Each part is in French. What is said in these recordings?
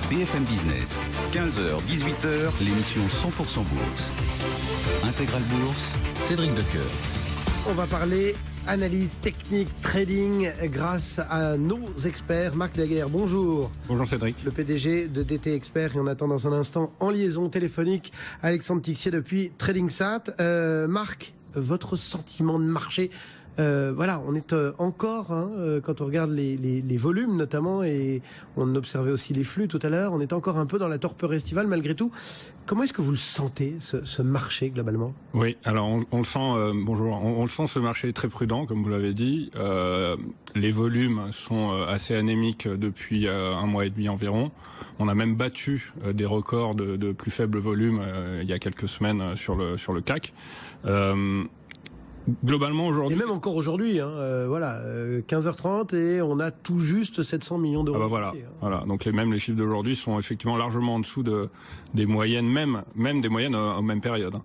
BFM Business, 15h-18h, l'émission 100% Bourse. Intégrale Bourse, Cédric Decoeur. On va parler analyse technique, trading, grâce à nos experts. Marc Laguerre, bonjour. Bonjour Cédric. Le PDG de DT Expert, et on attend dans un instant en liaison téléphonique Alexandre Tixier depuis TradingSat. Marc, votre sentiment de marché, voilà, on est encore, quand on regarde les volumes notamment, et on observait aussi les flux tout à l'heure, on est encore un peu dans la torpeur estivale malgré tout. Comment est-ce que vous le sentez, ce marché globalement ? Oui, alors on le sent, bonjour, on le sent, ce marché très prudent, comme vous l'avez dit. Les volumes sont assez anémiques depuis un mois et demi environ. On a même battu des records de plus faible volume il y a quelques semaines sur le CAC. Globalement aujourd'hui, et même encore aujourd'hui, voilà, 15h30 et on a tout juste 700 millions d'euros. Ah bah voilà, voilà. Donc les chiffres d'aujourd'hui sont effectivement largement en dessous des moyennes, même des moyennes aux mêmes périodes.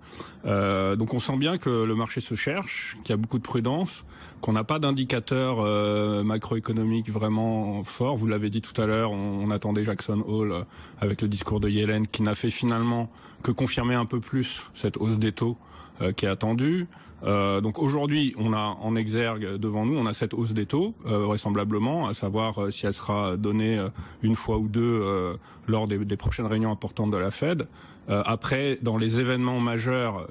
Donc on sent bien que le marché se cherche, qu'il y a beaucoup de prudence, qu'on n'a pas d'indicateur macroéconomique vraiment fort. Vous l'avez dit tout à l'heure, on attendait Jackson Hole avec le discours de Yellen qui n'a fait finalement que confirmer un peu plus cette hausse des taux qui est attendue. Donc aujourd'hui, on a en exergue devant nous, on a cette hausse des taux, vraisemblablement, à savoir si elle sera donnée une fois ou deux lors des prochaines réunions importantes de la Fed. Après, dans les événements majeurs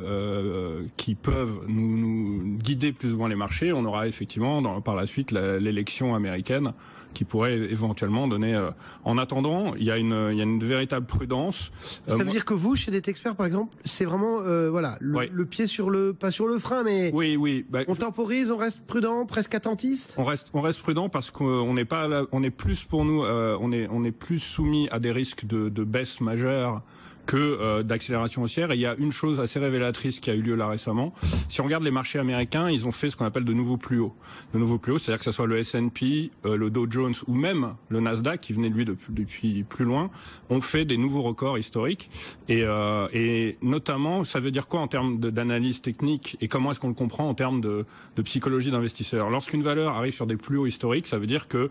qui peuvent nous guider plus ou moins les marchés, on aura effectivement par la suite l'élection américaine qui pourrait éventuellement donner. En attendant, il y a une véritable prudence. Ça veut dire que vous, chez DT Expert, par exemple, c'est vraiment voilà le pied sur pas sur le frein, mais oui. On temporise, on reste prudent, presque attentiste. On reste prudent parce qu'on n'est pas là, on est plus pour nous, on est plus soumis à des risques de baisse majeure que d'accélération haussière. Et il y a une chose assez révélatrice qui a eu lieu là récemment. Si on regarde les marchés américains, ils ont fait ce qu'on appelle de nouveaux plus hauts. De nouveaux plus hauts, c'est-à-dire que ce soit le S&P, le Dow Jones ou même le Nasdaq, qui venait de lui depuis plus loin, ont fait des nouveaux records historiques. Et notamment, ça veut dire quoi en termes d'analyse technique et comment est-ce qu'on le comprend en termes de psychologie d'investisseur ? Lorsqu'une valeur arrive sur des plus hauts historiques, ça veut dire que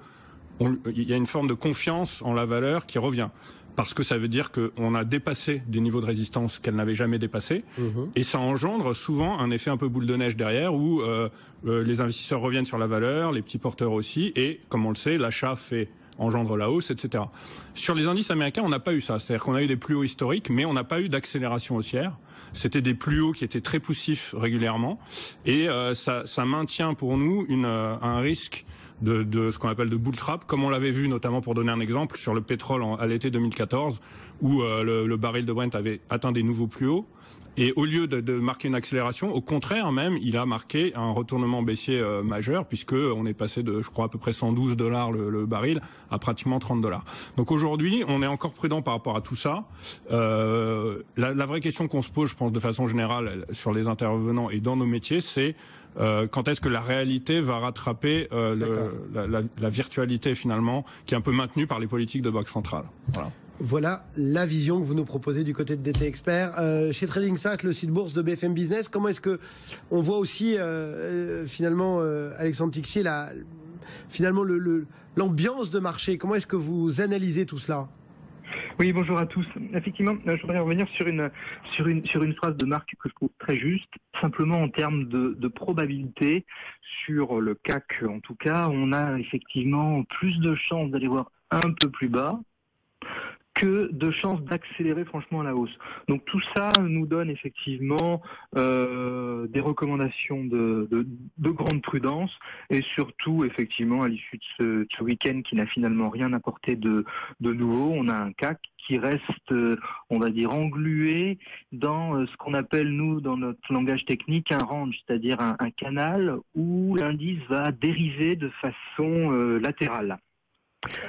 il y a une forme de confiance en la valeur qui revient. Parce que ça veut dire qu'on a dépassé des niveaux de résistance qu'elle n'avait jamais dépassés. Et ça engendre souvent un effet un peu boule de neige derrière où les investisseurs reviennent sur la valeur, les petits porteurs aussi, et comme on le sait, l'achat engendre la hausse, etc. Sur les indices américains, on n'a pas eu ça. C'est-à-dire qu'on a eu des plus hauts historiques, mais on n'a pas eu d'accélération haussière. C'était des plus hauts qui étaient très poussifs régulièrement. Et ça maintient pour nous un risque de ce qu'on appelle de bull trap, comme on l'avait vu notamment, pour donner un exemple, sur le pétrole à l'été 2014, où le baril de Brent avait atteint des nouveaux plus hauts. Et au lieu de marquer une accélération, au contraire même, il a marqué un retournement baissier majeur, puisque on est passé de, je crois, à peu près $112 le baril à pratiquement $30. Donc aujourd'hui, on est encore prudent par rapport à tout ça. La vraie question qu'on se pose, je pense, de façon générale sur les intervenants et dans nos métiers, c'est quand est-ce que la réalité va rattraper la virtualité finalement, qui est un peu maintenue par les politiques de banque centrale. Voilà la vision que vous nous proposez du côté de DT Expert. Chez TradingSat, le site bourse de BFM Business, comment est-ce que on voit aussi finalement, Alexandre Tixier, finalement l'ambiance de marché? Comment est-ce que vous analysez tout cela? Oui, bonjour à tous. Effectivement, je voudrais revenir sur une phrase de Marc que je trouve très juste. Simplement en termes de probabilité, sur le CAC en tout cas, on a effectivement plus de chances d'aller voir un peu plus bas que de chances d'accélérer franchement la hausse. Donc tout ça nous donne effectivement des recommandations de grande prudence, et surtout effectivement à l'issue de ce week-end qui n'a finalement rien apporté de nouveau, on a un CAC qui reste, on va dire, englué dans ce qu'on appelle, nous, dans notre langage technique, un range, c'est-à-dire un canal où l'indice va dériver de façon latérale.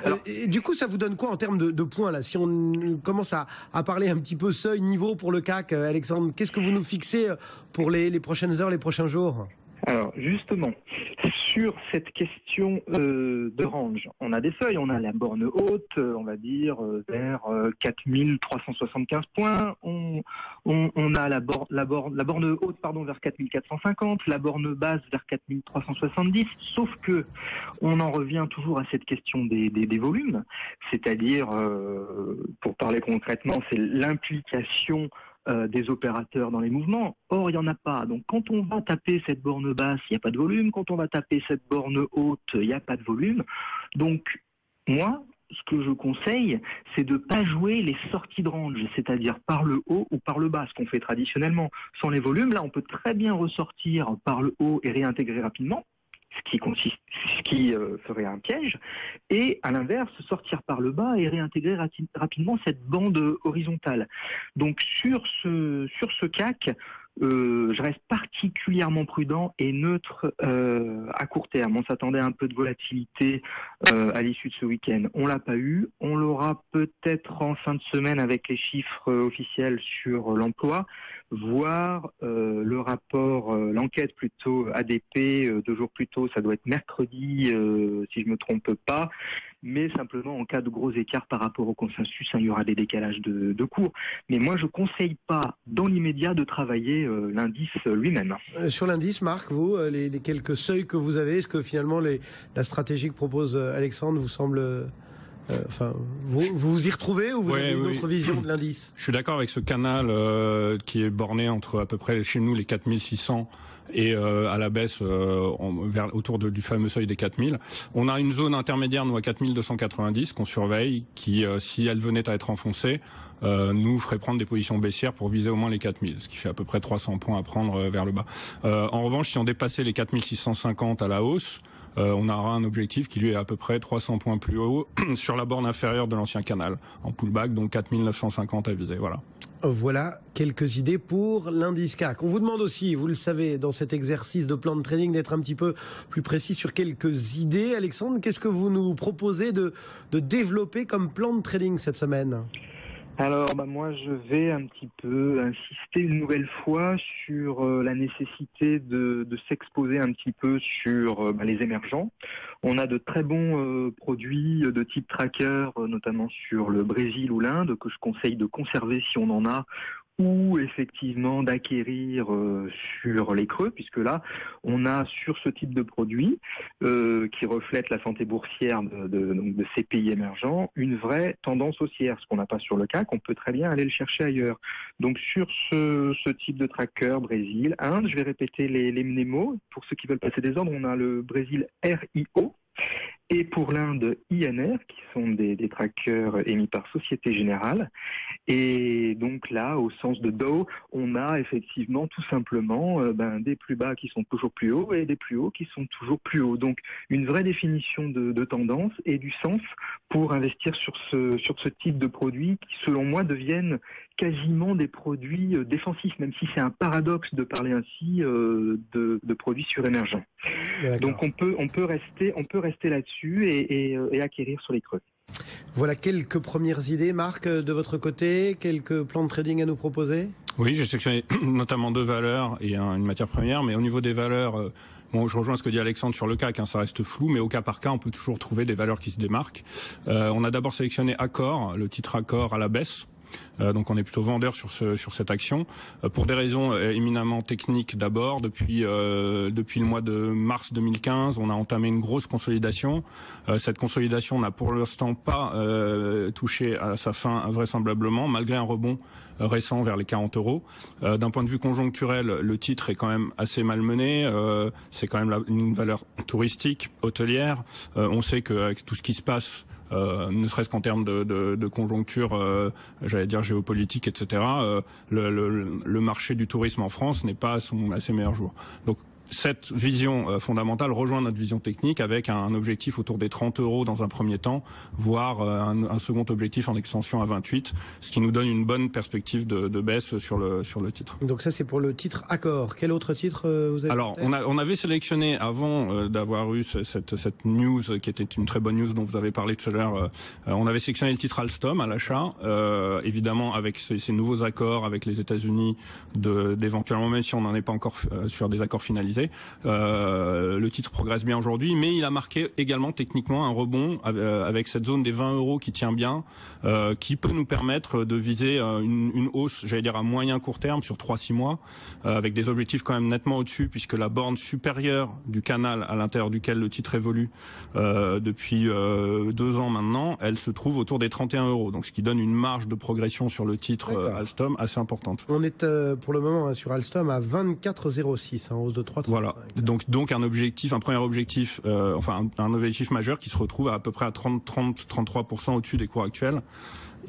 Alors, du coup, ça vous donne quoi en termes de points là? Si on commence à parler un petit peu seuil, niveau pour le CAC, Alexandre, qu'est-ce que vous nous fixez pour les prochaines heures, les prochains jours? Alors justement, sur cette question de range, on a des feuilles, on a la borne haute, on va dire vers 4375 points, on a la borne haute vers 4450, la borne basse vers 4370, sauf que on en revient toujours à cette question des volumes, c'est-à-dire, pour parler concrètement, c'est l'implication des opérateurs dans les mouvements. Or, il n'y en a pas. Donc, quand on va taper cette borne basse, il n'y a pas de volume. Quand on va taper cette borne haute, il n'y a pas de volume. Donc, moi, ce que je conseille, c'est de ne pas jouer les sorties de range, c'est-à-dire par le haut ou par le bas, ce qu'on fait traditionnellement. Sans les volumes, là, on peut très bien ressortir par le haut et réintégrer rapidement, ce qui ferait un piège, et à l'inverse, sortir par le bas et réintégrer rapidement cette bande horizontale. Donc sur ce CAC, je reste particulièrement prudent et neutre à court terme. On s'attendait à un peu de volatilité à l'issue de ce week-end. On l'a pas eu. On l'aura peut-être en fin de semaine avec les chiffres officiels sur l'emploi, voire le rapport, l'enquête plutôt ADP 2 jours plus tôt. Ça doit être mercredi, si je me trompe pas. Mais simplement en cas de gros écarts par rapport au consensus, il y aura des décalages de cours. Mais moi, je conseille pas dans l'immédiat de travailler l'indice lui-même. Sur l'indice, Marc, vous, les quelques seuils que vous avez, est-ce que finalement la stratégie que propose Alexandre vous semble... vous y retrouvez ou vous avez une autre vision de l'indice? Je suis d'accord avec ce canal qui est borné entre à peu près chez nous les 4600 et à la baisse autour du fameux seuil des 4000. On a une zone intermédiaire, nous, à 4290 qu'on surveille, qui, si elle venait à être enfoncée, nous ferait prendre des positions baissières pour viser au moins les 4000, ce qui fait à peu près 300 points à prendre vers le bas. En revanche, si on dépassait les 4650 à la hausse, on aura un objectif qui lui est à peu près 300 points plus haut sur la borne inférieure de l'ancien canal, en pullback, donc 4950 à viser. Voilà quelques idées pour l'indice CAC. On vous demande aussi, vous le savez, dans cet exercice de plan de trading, d'être un petit peu plus précis sur quelques idées. Alexandre, qu'est-ce que vous nous proposez de développer comme plan de trading cette semaine ? Alors, moi, je vais un petit peu insister une nouvelle fois sur la nécessité de s'exposer un petit peu sur les émergents. On a de très bons produits de type tracker, notamment sur le Brésil ou l'Inde, que je conseille de conserver si on en a, ou effectivement d'acquérir sur les creux, puisque là, on a sur ce type de produit qui reflète la santé boursière de ces pays émergents, une vraie tendance haussière, ce qu'on n'a pas sur le CAC, on peut très bien aller le chercher ailleurs. Donc sur ce type de tracker, Brésil, Inde, je vais répéter les mnémos, pour ceux qui veulent passer des ordres, on a le Brésil RIO, et pour l'Inde, INR, qui sont des trackers émis par Société Générale. Et donc là, au sens de Dow, on a effectivement tout simplement des plus bas qui sont toujours plus hauts et des plus hauts qui sont toujours plus hauts. Donc une vraie définition de tendance et du sens pour investir sur ce type de produits qui, selon moi, deviennent quasiment des produits défensifs, même si c'est un paradoxe de parler ainsi de produits surémergents. Donc on peut rester là-dessus et acquérir sur les creux. Voilà quelques premières idées, Marc, de votre côté, quelques plans de trading à nous proposer? Oui, j'ai sélectionné notamment 2 valeurs et une matière première, mais au niveau des valeurs, je rejoins ce que dit Alexandre sur le CAC, ça reste flou, mais au cas par cas, on peut toujours trouver des valeurs qui se démarquent. On a d'abord sélectionné Accor, le titre Accor à la baisse. Donc on est plutôt vendeur sur cette action pour des raisons éminemment techniques. D'abord, depuis le mois de mars 2015, on a entamé une grosse consolidation. Cette consolidation n'a pour l'instant pas touché à sa fin vraisemblablement, malgré un rebond récent vers les 40 €. D'un point de vue conjoncturel, le titre est quand même assez malmené. C'est quand même une valeur touristique, hôtelière. On sait qu'avec tout ce qui se passe, ne serait-ce qu'en termes de conjoncture, j'allais dire géopolitique, etc. Le marché du tourisme en France n'est pas à ses meilleurs jours. Donc cette vision fondamentale rejoint notre vision technique avec un objectif autour des 30 € dans un premier temps, voire un second objectif en extension à 28, ce qui nous donne une bonne perspective de baisse sur le titre. Donc ça, c'est pour le titre Accor. Quel autre titre vous avez? Alors, on avait sélectionné avant d'avoir eu cette news qui était une très bonne news dont vous avez parlé tout à l'heure. On avait sélectionné le titre Alstom à l'achat, évidemment avec ces nouveaux accords avec les États-Unis, d'éventuellement, même si on n'en est pas encore sur des accords finalisés. disais. Le titre progresse bien aujourd'hui, mais il a marqué également techniquement un rebond avec cette zone des 20 € qui tient bien, qui peut nous permettre de viser une hausse, j'allais dire à moyen court terme sur 3-6 mois, avec des objectifs quand même nettement au-dessus, puisque la borne supérieure du canal à l'intérieur duquel le titre évolue depuis 2 ans maintenant, elle se trouve autour des 31 €, donc ce qui donne une marge de progression sur le titre Alstom assez importante. On est pour le moment sur Alstom à 24,06, en hausse de 3,35. Voilà, donc un premier objectif, un objectif majeur qui se retrouve à peu près à 33% au-dessus des cours actuels.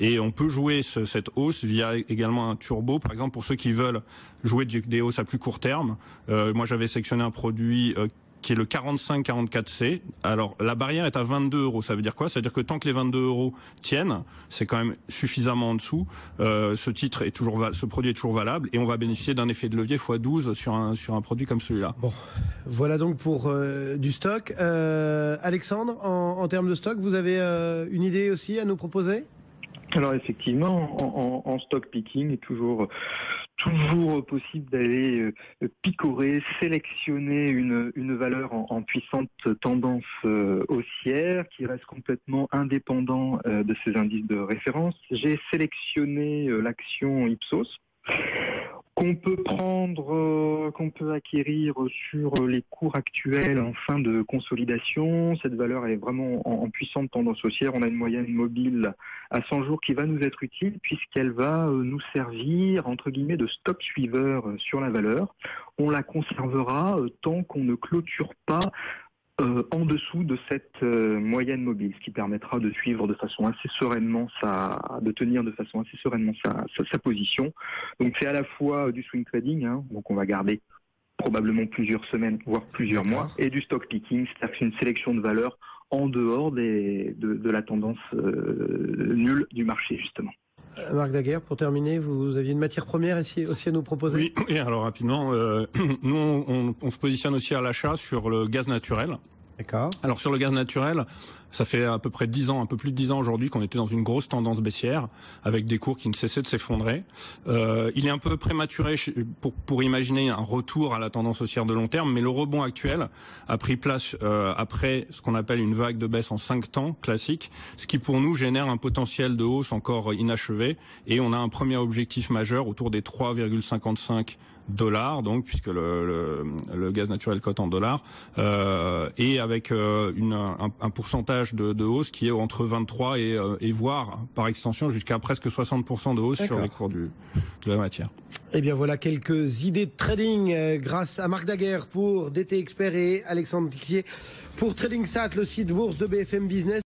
Et on peut jouer cette hausse via également un turbo, par exemple pour ceux qui veulent jouer des hausses à plus court terme. Moi j'avais sélectionné un produit qui est le 4544C. Alors la barrière est à 22 €. Ça veut dire quoi? Ça veut dire que tant que les 22 € tiennent, c'est quand même suffisamment en dessous. Ce produit est toujours valable et on va bénéficier d'un effet de levier x12 sur un produit comme celui-là. Bon, voilà donc pour du stock. Alexandre, en termes de stock, vous avez une idée aussi à nous proposer? Alors effectivement, en stock picking, il est toujours possible d'aller picorer, sélectionner une valeur en puissante tendance haussière qui reste complètement indépendant de ces indices de référence. J'ai sélectionné l'action Ipsos, qu'on peut acquérir sur les cours actuels en fin de consolidation. Cette valeur est vraiment en puissante tendance haussière. On a une moyenne mobile à 100 jours qui va nous être utile puisqu'elle va nous servir, entre guillemets, de stop suiveur sur la valeur. On la conservera tant qu'on ne clôture pas en dessous de cette moyenne mobile, ce qui permettra de suivre de façon assez sereinement tenir de façon assez sereinement sa position. Donc c'est à la fois du swing trading, donc on va garder probablement plusieurs semaines, voire plusieurs mois, et du stock picking, c'est-à-dire une sélection de valeurs en dehors de la tendance nulle du marché, justement. Marc Daguerre, pour terminer, vous aviez une matière première aussi à nous proposer? Oui, et alors rapidement, nous on se positionne aussi à l'achat sur le gaz naturel. D'accord. Alors sur le gaz naturel, ça fait à peu près 10 ans, un peu plus de 10 ans aujourd'hui qu'on était dans une grosse tendance baissière, avec des cours qui ne cessaient de s'effondrer. Il est un peu prématuré pour imaginer un retour à la tendance haussière de long terme, mais le rebond actuel a pris place après ce qu'on appelle une vague de baisse en 5 temps classique, ce qui pour nous génère un potentiel de hausse encore inachevé, et on a un premier objectif majeur autour des 3,55 $, donc puisque le gaz naturel cote en dollars, et avec un pourcentage de hausse qui est entre 23 et voire par extension jusqu'à presque 60% de hausse sur les cours de la matière. Eh bien voilà quelques idées de trading grâce à Marc Daguerre pour DT Expert et Alexandre Tixier pour TradingSat, le site bourse de BFM Business.